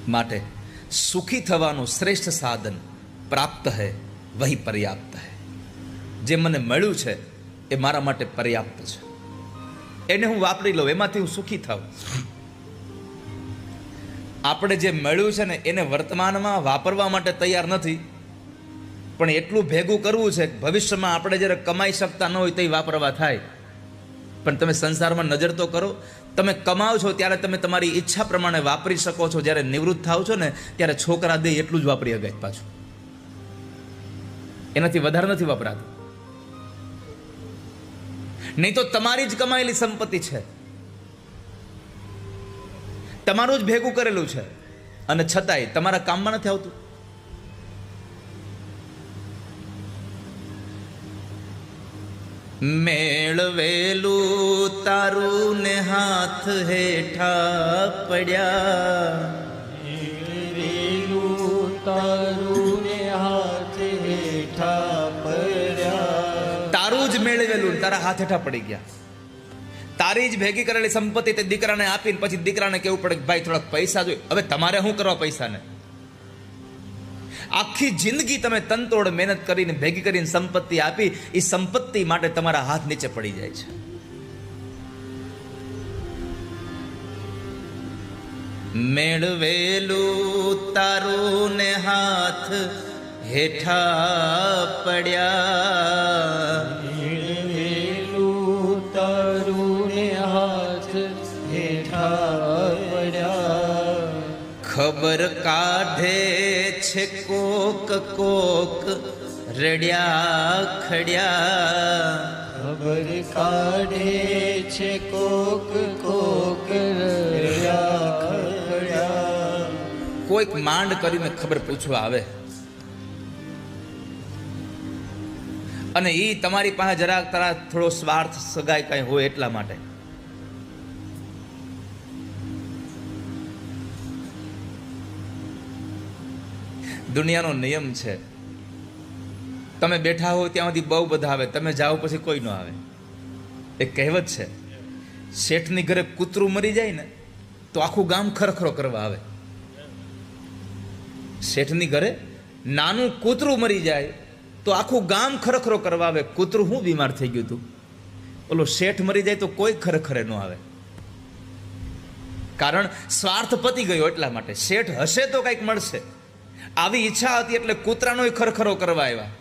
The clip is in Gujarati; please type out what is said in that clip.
માટે સુખી થવાનું શ્રેષ્ઠ સાધન પ્રાપ્ત હૈ વહી પર્યાપ્ત હૈ. જે મને મળ્યું છે એ મારા માટે પર્યાપ્ત છે, એને હું વાપરી લઉં, એમાંથી હું સુખી થાઉં. આપણે જે મળ્યું છે ને એને વર્તમાનમાં વાપરવા માટે તૈયાર નથી, પણ એટલું ભેગું કરવું છે ભવિષ્યમાં આપણે જ્યારે કમાઈ શકતા ન હોય તો વાપરવા થાય. પણ તમે સંસારમાં નજર તો કરો, તમે કમાઓ છો ત્યારે તમે તમારી ઈચ્છા પ્રમાણે વાપરી શકો છો, જ્યારે નિવૃત્ત થાવ છો ને ત્યારે છોકરા દે એટલું જ વાપરી શકાય, પાછું એનાથી વધારે નથી વાપરાતું. નહીં તો તમારી જ કમાયેલી સંપત્તિ છે, તમારું જ ભેગું કરેલું છે, અને છતાંય તમારા કામમાં નથી આવતું. મેળવેલું તારું ને હાથ હેઠા પડ્યા, મેળવેલું તારું ને હાથ હેઠા પડ્યા. તારું જ મેળવેલું તારા હાથ હેઠા પડી ગયા. તારી જ ભેગી કરેલી સંપત્તિ તે દીકરાને આપીને પછી દીકરાને કેવું પડે કે ભાઈ થોડાક પૈસા જોઈએ. હવે તમારે શું કરવા પૈસાને? આખી જિંદગી તમે તનતોડ મહેનત કરીને ભેગી કરીને સંપત્તિ આપી, એ સંપત્તિ માટે તમારા હાથ નીચે પડી જાય છે. મેળવેલું તારું ને હાથ હેઠા પડ્યા, મેળવેલું તારું ને હાથ હેઠા પડ્યા. ખબર કાઢે છે કોક કોક રડ્યા ખડ્યા, ખબર કાઢે છે કોક કોક રડ્યા ખડ્યા. કોઈક માંડ કરીને ખબર પૂછવા આવે અને એ તમારી પાસે જરાક તારા થોડો સ્વાર્થ સગાઈ કઈ હોય એટલા માટે. દુનિયાનો નિયમ છે, તમે બેઠા હો ત્યાં સુધી બહુ બધા આવે, તમે જાઓ પછી કોઈ ન આવે. એક કહેવત છે, શેઠની ઘરે કૂતરું મરી જાય ને તો આખું ગામ ખરખરો કરવા આવે. શેઠની ઘરે નાનું કૂતરું મરી જાય તો આખું ગામ ખરખરો કરવા આવે. કૂતરું શું બીમાર થઈ ગયું હતું? ઓલો શેઠ મરી જાય તો કોઈ ખરેખરે ન આવે, કારણ સ્વાર્થ પતી ગયો એટલા માટે. શેઠ હશે તો કંઈક મળશે, આવી ઈચ્છા હતી એટલે કૂતરાનો ખરખરો કરવા આવ્યા.